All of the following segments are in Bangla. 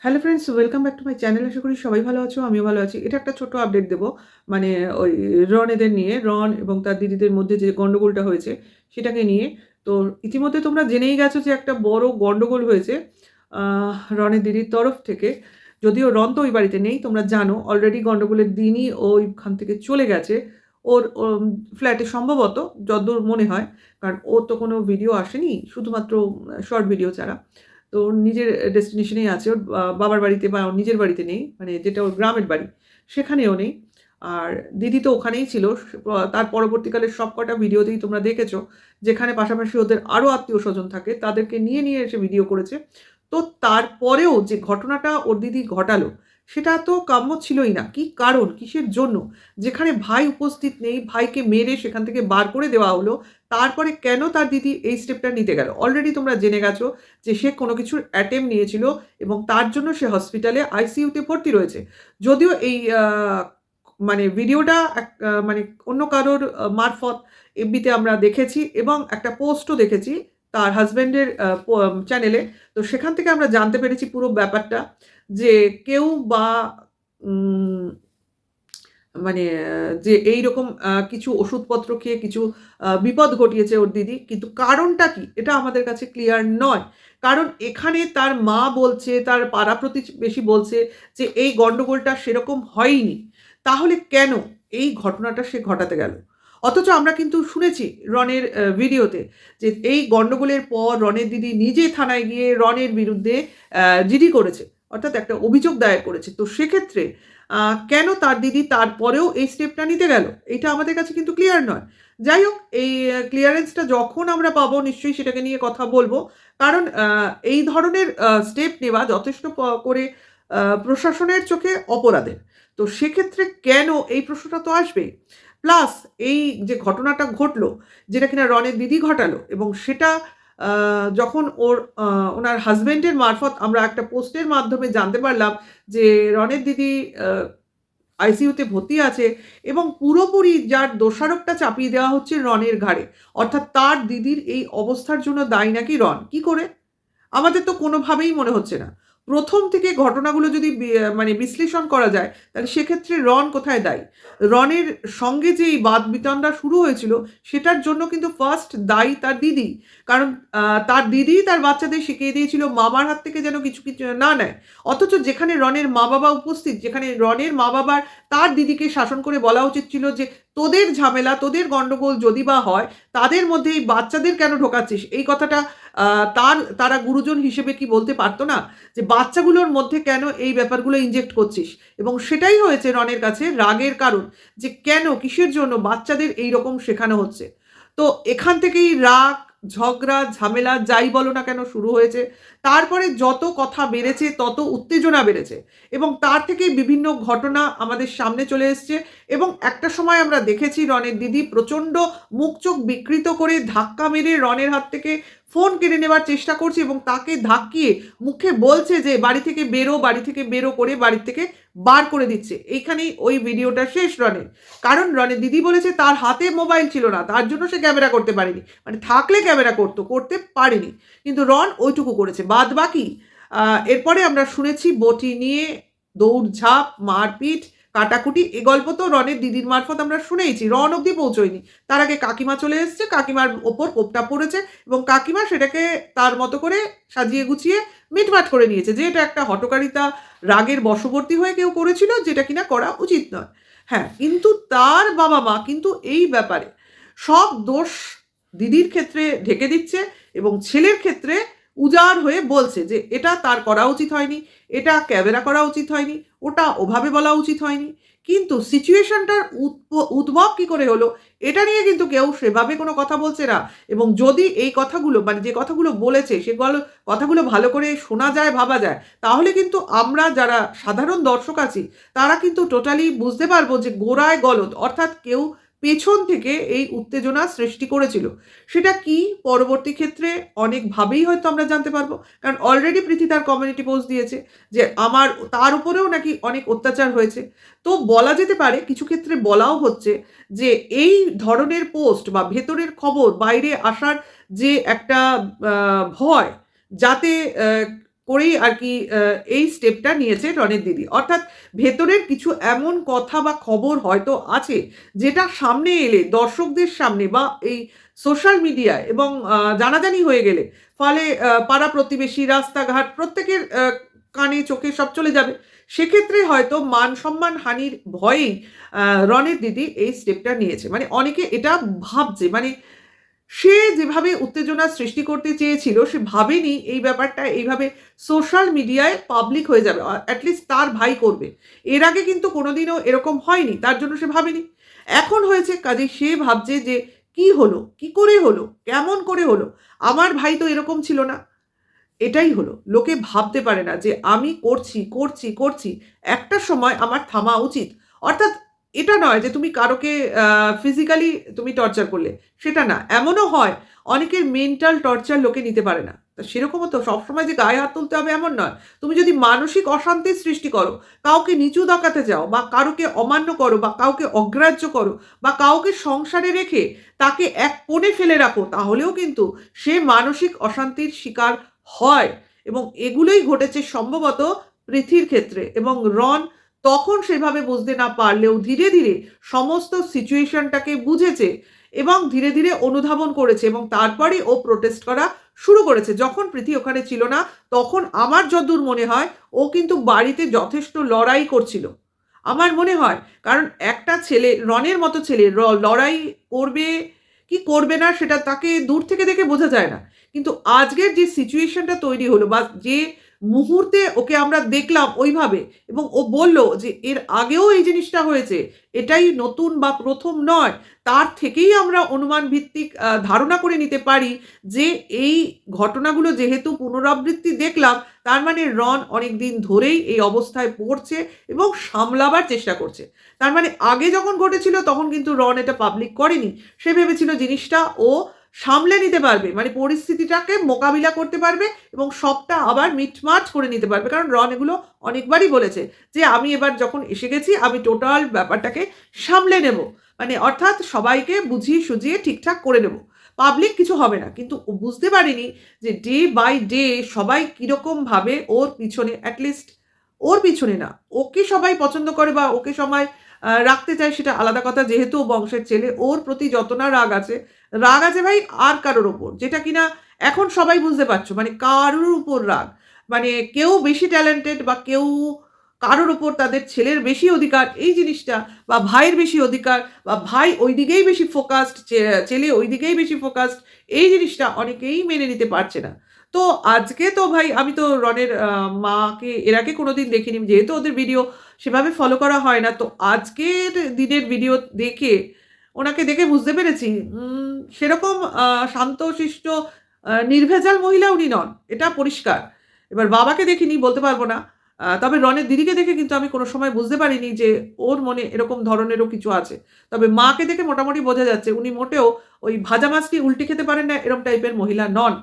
Hello friends, welcome back to my channel. আশা করি সবাই ভালো আছো, আমিও ভালো আছি। এটা একটা ছোট্ট আপডেট দেবো, মানে ওই রনেদের নিয়ে, রন এবং তার দিদিদের মধ্যে যে গন্ডগোলটা হয়েছে সেটাকে নিয়ে। তো ইতিমধ্যে তোমরা জেনেই গেছো যে একটা বড় গন্ডগোল হয়েছে রনের দিদির তরফ থেকে। যদিও রন তো ওই বাড়িতে নেই, তোমরা জানো অলরেডি গন্ডগোলের দিনই ওইখান থেকে চলে গেছে ওর ফ্ল্যাটে সম্ভবত, যতদূর মনে হয়, কারণ ওর তো কোনো ভিডিও আসেনি, শুধুমাত্র শর্ট ভিডিও ছাড়া। তো ওর নিজের ডেস্টিনেশনেই আছে, ওর বাবার বাড়িতে বা ওর নিজের বাড়িতে নেই, মানে যেটা ওর গ্রামের বাড়ি সেখানেও নেই। আর দিদি তো ওখানেই ছিল। তার পরবর্তীকালে সব কটা ভিডিওতেই তোমরা দেখেছো যেখানে পাশাপাশি ওদের আরও আত্মীয় স্বজন থাকে তাদেরকে নিয়ে নিয়ে এসে ভিডিও করেছে। তো তারপরেও যে ঘটনাটা ওর দিদি ঘটালো সেটা তো কাম্য ছিলই না। কি কারণ, কিসের জন্য? যেখানে ভাই উপস্থিত নেই, ভাইকে মেরে সেখান থেকে বার করে দেওয়া হলো, তারপরে কেন তার দিদি এই স্টেপটা নিতে গেল? অলরেডি তোমরা জেনে গেছো যে সে কোনো কিছুর অ্যাটেম্প নিয়েছিল এবং তার জন্য সে হসপিটালে আইসিইউতে ভর্তি রয়েছে। যদিও এই মানে ভিডিওটা মানে অন্য কারোর মারফত এফবিতে আমরা দেখেছি এবং একটা পোস্টও দেখেছি তার হাজব্যান্ডের চ্যানেলে। তো সেখান থেকে আমরা জানতে পেরেছি পুরো ব্যাপারটা, যে কেউ বা উম, মানে যে এইরকম কিছু ওষুধপত্র খেয়ে কিছু বিপদ ঘটিয়েছে ওর দিদি, কিন্তু কারণটা কি এটা আমাদের কাছে ক্লিয়ার নয়। কারণ এখানে তার মা বলছে, তার পাড়া প্রতিবেশী বলছে যে এই গন্ডগোলটা সেরকম হয়নি। তাহলে কেন এই ঘটনাটা সে ঘটাতে গেল? অথচ আমরা কিন্তু শুনেছি রনের ভিডিওতে যে এই গন্ডগোলের পর রনের দিদি নিজে থানায় গিয়ে রনের বিরুদ্ধে জিডি করেছে, অর্থাৎ একটা অভিযোগ দায়ের করেছে। তো সেক্ষেত্রে কেন তার দিদি তারপরেও এই স্টেপটা নিতে গেল এটা আমাদের কাছে কিন্তু ক্লিয়ার নয়। যাই হোক, এই ক্লিয়ারেন্সটা যখন আমরা পাবো নিশ্চয়ই সেটাকে নিয়ে কথা বলবো। কারণ এই ধরনের স্টেপ নেওয়া যথেষ্ট করে প্রশাসনের চোখে অপরাধের। তো সেক্ষেত্রে কেন এই প্রশ্নটা তো আসবেই। প্লাস এই যে ঘটনাটা ঘটলো, যেটা কিনা রনের দিদি ঘটালো, এবং সেটা যখন ওনার হাজবেন্ডের মারফত আমরা একটা পোস্টের মাধ্যমে জানতে পারলাম যে রনের দিদি আইসিইউতে ভর্তি আছে, এবং পুরোপুরি যার দোষারোপটা চাপিয়ে দেওয়া হচ্ছে রনের ঘাড়ে, অর্থাৎ তার দিদির এই অবস্থার জন্য দায়ী নাকি রন। কি করে? আমাদের তো কোনোভাবেই মনে হচ্ছে না। প্রথম থেকে ঘটনাগুলো যদি মানে বিশ্লেষণ করা যায়, তাহলে সেক্ষেত্রে রন কোথায় দায়ী? রনের সঙ্গে যে এই বাদ বিতণ্ডা শুরু হয়েছিল সেটার জন্য কিন্তু ফার্স্ট দায়ী তার দিদি। কারণ তার দিদি তার বাচ্চাদের শিখিয়ে দিয়েছিল মামার হাত থেকে যেন কিছু কিছু না নেয়। অথচ যেখানে রনের মা বাবা উপস্থিত, যেখানে রনের মা বাবার তার দিদিকে শাসন করে বলা উচিত ছিল যে তোদের ঝামেলা, তোদের গণ্ডগোল যদি বা হয়, তাদের মধ্যে এই বাচ্চাদের কেন ঢোকাচ্ছিস? এই কথাটা তারা গুরুজন হিসেবে কি বলতে পারতো না যে বাচ্চাগুলোর মধ্যে কেন এই ব্যাপারগুলো ইনজেক্ট করছিস? এবং সেটাই হয়েছে রনের কাছে রাগের কারণ, যে কেন, কিসের জন্য বাচ্চাদের এই রকম শেখানো হচ্ছে। তো এখান থেকেই রাগ, ঝগড়া, ঝামেলা যাই বলো না কেন শুরু হয়েছে। তারপরে যত কথা বেড়েছে তত উত্তেজনা বেড়েছে, এবং তার থেকেই বিভিন্ন ঘটনা আমাদের সামনে চলে এসছে। এবং একটা সময় আমরা দেখেছি রনের দিদি প্রচণ্ড মুখ চোখ বিকৃত করে ধাক্কা মেরে রনের হাত থেকে ফোন কেড়ে নেওয়ার চেষ্টা করছে এবং তাকে ধাক্কিয়ে মুখে বলছে যে বাড়ি থেকে বেরো, বাড়ি থেকে বেরো করে বাড়ি থেকে বার করে দিচ্ছে। এইখানেই ওই ভিডিওটা শেষ রনের। কারণ রনের দিদি বলেছে তার হাতে মোবাইল ছিল না, তার জন্য সে ক্যামেরা করতে পারেনি, মানে থাকলে ক্যামেরা করতে পারেনি, কিন্তু রন ওইটুকু করেছে। বাদ বাকি এরপরে আমরা শুনেছি বটি নিয়ে দৌড়ঝাঁপ, মারপিট, কাটাকুটি, এ গল্প তো রনের দিদির মারফত আমরা শুনেইছি, রন অবধি পৌঁছয়নি। তার আগে কাকিমা চলে এসছে, কাকিমার ওপর কোপটা পড়েছে এবং কাকিমা সেটাকে তার মতো করে সাজিয়ে গুছিয়ে মিটমাট করে নিয়েছে যে এটা একটা হঠকারিতা, রাগের বশবর্তী হয়ে কেউ করেছিল, যেটা কিনা করা উচিত নয়। হ্যাঁ, কিন্তু তার বাবা মা কিন্তু এই ব্যাপারে সব দোষ দিদির ক্ষেত্রে ঢেকে দিচ্ছে এবং ছেলের ক্ষেত্রে উজাড় হয়ে বলছে যে এটা তার করা উচিত হয়নি, এটা ক্যামেরা করা উচিত হয়নি, ওটা ওভাবে বলা উচিত হয়নি। কিন্তু সিচুয়েশনটার উদ্ভব কী করে হলো এটা নিয়ে কিন্তু কেউ সেভাবে কোনো কথা বলছে না। এবং যদি এই কথাগুলো, মানে যে কথাগুলো বলেছে সেগুলো কথাগুলো ভালো করে শোনা যায়, ভাবা যায়, তাহলে কিন্তু আমরা যারা সাধারণ দর্শক আছি তারা কিন্তু টোটালি বুঝতে পারবো যে গোড়ায় গলদ, অর্থাৎ কেউ পেছন থেকে এই উত্তেজনা সৃষ্টি করেছিল। সেটা কি পরবর্তী ক্ষেত্রে অনেকভাবেই হয়তো আমরা জানতে পারবো। কারণ অলরেডি প্রীতি তার কমিউনিটি পোস্ট দিয়েছে যে তার উপরেও নাকি অনেক অত্যাচার হয়েছে। তো বলা যেতে পারে, কিছু ক্ষেত্রে বলাও হচ্ছে যে এই ধরনের পোস্ট বা ভেতরের খবর বাইরে আসার যে একটা ভয়, যাতে করেই আর কি এই স্টেপটা নিয়েছে রনের দিদি। অর্থাৎ ভেতরের কিছু এমন কথা বা খবর হয়তো আছে যেটা সামনে এলে দর্শকদের সামনে বা এই সোশ্যাল মিডিয়ায় এবং জানাজানি হয়ে গেলে ফলে পাড়া প্রতিবেশী রাস্তাঘাট প্রত্যেকের কানে চোখে সব চলে যাবে। সেক্ষেত্রে হয়তো মান সম্মান হানির ভয়েই রনের দিদি এই স্টেপটা নিয়েছে। মানে অনেকে এটা ভাবছে, মানে সে যেভাবে উত্তেজনা সৃষ্টি করতে চেয়েছিল সে ভাবেনি এই ব্যাপারটা এইভাবে সোশ্যাল মিডিয়ায় পাবলিক হয়ে যাবে, অ্যাটলিস্ট তার ভাই করবে। এর আগে কিন্তু কোনোদিনও এরকম হয়নি, তার জন্য সে ভাবেনি। এখন হয়েছে, কাজে সে ভাবছে যে কি হলো, কি করে হলো, কেমন করে হলো, আমার ভাই তো এরকম ছিল না। এটাই হলো, লোকে ভাবতে পারে না যে আমি করছি করছি করছি, একটা সময় আমার থামা উচিত। অর্থাৎ এটা নয় যে তুমি কারোকে ফিজিক্যালি তুমি টর্চার করলে, সেটা না। এমনও হয় অনেকের মেন্টাল টর্চার লোকে নিতে পারে না, তা সেরকমও তো সবসময় যে গায়ে হাত তুলতে হবে এমন নয়। তুমি যদি মানসিক অশান্তির সৃষ্টি করো, কাউকে নিচু দেখাতে চাও, বা কারোকে অমান্য করো, বা কাউকে অগ্রাহ্য করো, বা কাউকে সংসারে রেখে তাকে এক কোণে ফেলে রাখো, তাহলেও কিন্তু সে মানসিক অশান্তির শিকার হয়। এবং এগুলোই ঘটেছে সম্ভবত পৃথির ক্ষেত্রে। এবং রন তখন সেভাবে বুঝতে না পারলেও ধীরে ধীরে সমস্ত সিচুয়েশনটাকে বুঝেছে এবং ধীরে ধীরে অনুধাবন করেছে, এবং তারপরে ও প্রোটেস্ট করা শুরু করেছে। যখন পৃথি ওখানে ছিল না তখন আমার যতদূর মনে হয় ও কিন্তু বাড়িতে যথেষ্ট লড়াই করছিল, আমার মনে হয়। কারণ একটা ছেলে, রনের মতো ছেলে লড়াই করবে কি করবে না সেটা তাকে দূর থেকে দেখে বোঝা যায় না। কিন্তু আজকের যে সিচুয়েশনটা তৈরি হলো, বা যে মুহূর্তে ওকে আমরা দেখলাম ওইভাবে, এবং ও বলল যে এর আগেও এই জিনিসটা হয়েছে, এটাই নতুন বা প্রথম নয়, তার থেকেই আমরা অনুমান ভিত্তিক ধারণা করে নিতে পারি যে এই ঘটনাগুলো যেহেতু পুনরাবৃত্তি দেখলাম, তার মানে রন অনেক দিন ধরেই এই অবস্থায় পড়ছে এবং সামলাবার চেষ্টা করছে। তার মানে আগে যখন ঘটেছিল তখন কিন্তু রন এটা পাবলিক করেনি। সে ভেবেছিল জিনিসটা ও সামলে নিতে পারবে, মানে পরিস্থিতিটাকে মোকাবিলা করতে পারবে এবং সবটা আবার মিটমাট করে নিতে পারবে। কারণ রন এগুলো অনেকবারই বলেছে যে আমি এবার যখন এসে গেছি আমি টোটাল ব্যাপারটাকে সামলে নেব, মানে অর্থাৎ সবাইকে বুঝিয়ে সুঝিয়ে ঠিকঠাক করে নেব, পাবলিক কিছু হবে না। কিন্তু ও বুঝতে পারিনি যে ডে বাই ডে সবাই কীরকমভাবে ওর পিছনে, অ্যাটলিস্ট ওর পিছনে না, ওকে সবাই পছন্দ করে বা ওকে সবাই রাখতে চায় সেটা আলাদা কথা, যেহেতু ও বংশের ছেলে, ওর প্রতি যত না রাগ আছে, রাগ আছে ভাই আর কারোর ওপর, যেটা কিনা এখন সবাই বুঝতে পারছো, মানে কারোর উপর রাগ, মানে কেউ বেশি ট্যালেন্টেড বা কেউ কারোর ওপর তাদের ছেলের বেশি অধিকার এই জিনিসটা, বা ভাইয়ের বেশি অধিকার, বা ভাই ওই দিকেই বেশি ফোকাসড, ছেলে ওই দিকেই বেশি ফোকাসড, এই জিনিসটা অনেকেই মেনে নিতে পারছে না। তো আজকে তো ভাই আমি তো রনের মাকে এর আগে কোনোদিন দেখিনি, যেহেতু ওদের ভিডিও সেভাবে ফলো করা হয় না, তো আজকের দিনের ভিডিও দেখে ওনাকে দেখে বুঝতে পেরেছি সেরকম শান্তশিষ্ট নির্ভেজাল মহিলা উনি নন, এটা পরিষ্কার। এবার বাবাকে দেখিনি, বলতে পারবো না। তবে রনের দিদিকে দেখে কিন্তু আমি কোনো সময় বুঝতে পারিনি যে ওর মনে এরকম ধরনেরও কিছু আছে। তবে মাকে দেখে মোটামুটি বোঝা যাচ্ছে উনি মোটেও ওই ভাজা মাছটি উল্টে খেতে পারেন না এরম টাইপের মহিলা নন।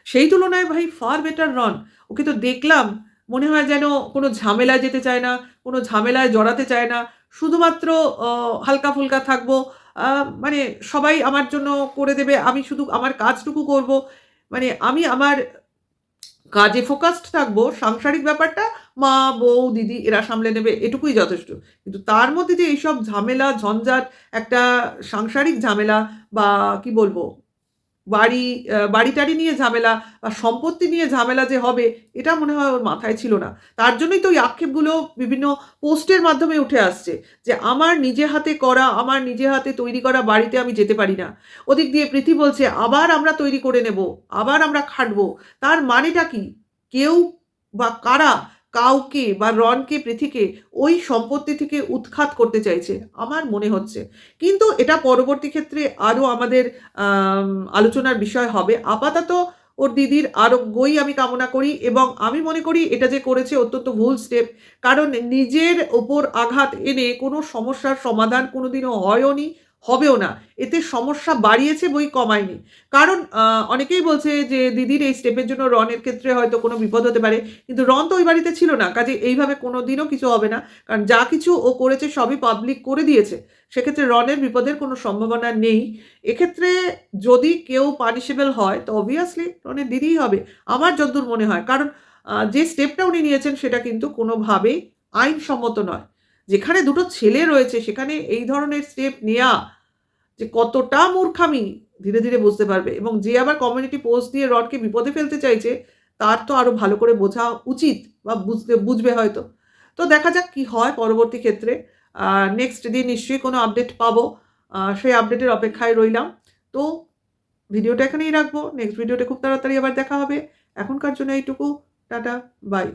সেই তুলনায় ভাই ফার বেটার রন। ওকে তো দেখলাম মনে হয় যেন কোনো ঝামেলায় যেতে চায় না, কোনো ঝামেলায় জড়াতে চায় না। শুধুমাত্র হালকা ফুলকা থাকবো, মানে সবাই আমার জন্য করে দেবে, আমি শুধু আমার কাজটুকু করব। মানে আমি আমার কাজে ফোকাসড থাকবো, সাংসারিক ব্যাপারটা মা, বউ, দিদি এরা সামলে নেবে, এটুকুই যথেষ্ট। কিন্তু তার মধ্যে যে এইসব ঝামেলা, ঝঞ্ঝাট, একটা সাংসারিক ঝামেলা, বা কি বলবো, বাড়ি-টাড়ি নিয়ে ঝামেলা বা সম্পত্তি নিয়ে ঝামেলা যে হবে, এটা মনে হয় ওর মাথায় ছিল না। তার জন্যই তো ওই আক্ষেপগুলো বিভিন্ন পোস্টের মাধ্যমে উঠে আসছে যে আমার নিজে হাতে করা, আমার নিজে হাতে তৈরি করা বাড়িতে আমি যেতে পারি না। ওদিক দিয়ে প্রীতি বলছে আবার আমরা তৈরি করে নেব, আবার আমরা খাটবো। তার মানেটা কি? কেউ বা কারা কাউকে বা রনকে, পৃথিকে ওই সম্পত্তি থেকে উৎখাত করতে চাইছে আমার মনে হচ্ছে। কিন্তু এটা পরবর্তী ক্ষেত্রে আরও আমাদের আম আলোচনার বিষয় হবে। আপাতত ওর দিদির আরোগ্যই আমি কামনা করি, এবং আমি মনে করি এটা যে করেছে অত্যন্ত ভুল স্টেপ। কারণ নিজের ওপর আঘাত এনে কোনো সমস্যার সমাধান কোনোদিনও হয়ওনি, হবেও না। এতে সমস্যা বাড়িয়েছে বই কমায়নি। কারণ অনেকেই বলছে যে দিদির এই স্টেপের জন্য রনের ক্ষেত্রে হয়তো কোনো বিপদ হতে পারে। কিন্তু রন তো ওই বাড়িতে ছিল না। কাজেই এইভাবে কোনোদিনও কিছু হবে না। কারণ যা কিছু ও করেছে সবই পাবলিক করে দিয়েছে। সেক্ষেত্রে রনের বিপদের কোনো সম্ভাবনা নেই। এক্ষেত্রে যদি কেউ পানিশেবল হয় তো অবভিয়াসলি রনের দিদিই হবে। আমার যতদূর মনে হয়। কারণ যে স্টেপটা উনি নিয়েছেন সেটা কিন্তু কোনোভাবেই আইনসম্মত নয়। যেখানে দুটো ছেলে রয়েছে সেখানে এই ধরনের স্টেপ নেয়া যে কতটা মূর্খামি ধীরে, ধীরে বুঝতে পারবে এবং যে আবার কমিউনিটি পোস্ট দিয়ে রডকে বিপদে ফেলতে চাইছে, তার তো আরো ভালো করে বোঝা উচিত বা বুঝবে হয়তো। তো দেখা যাক কি হয় পরবর্তী ক্ষেত্রে। নেক্সট দিন নিশ্চয়ই কোনো আপডেট পাবো। সেই আপডেটের অপেক্ষায় রইলাম। তো ভিডিওটা এখানেই রাখবো। নেক্সট ভিডিওতে খুব তাড়াতাড়ি আবার দেখা হবে। এখনকার জন্য এইটুকু। Tata, by.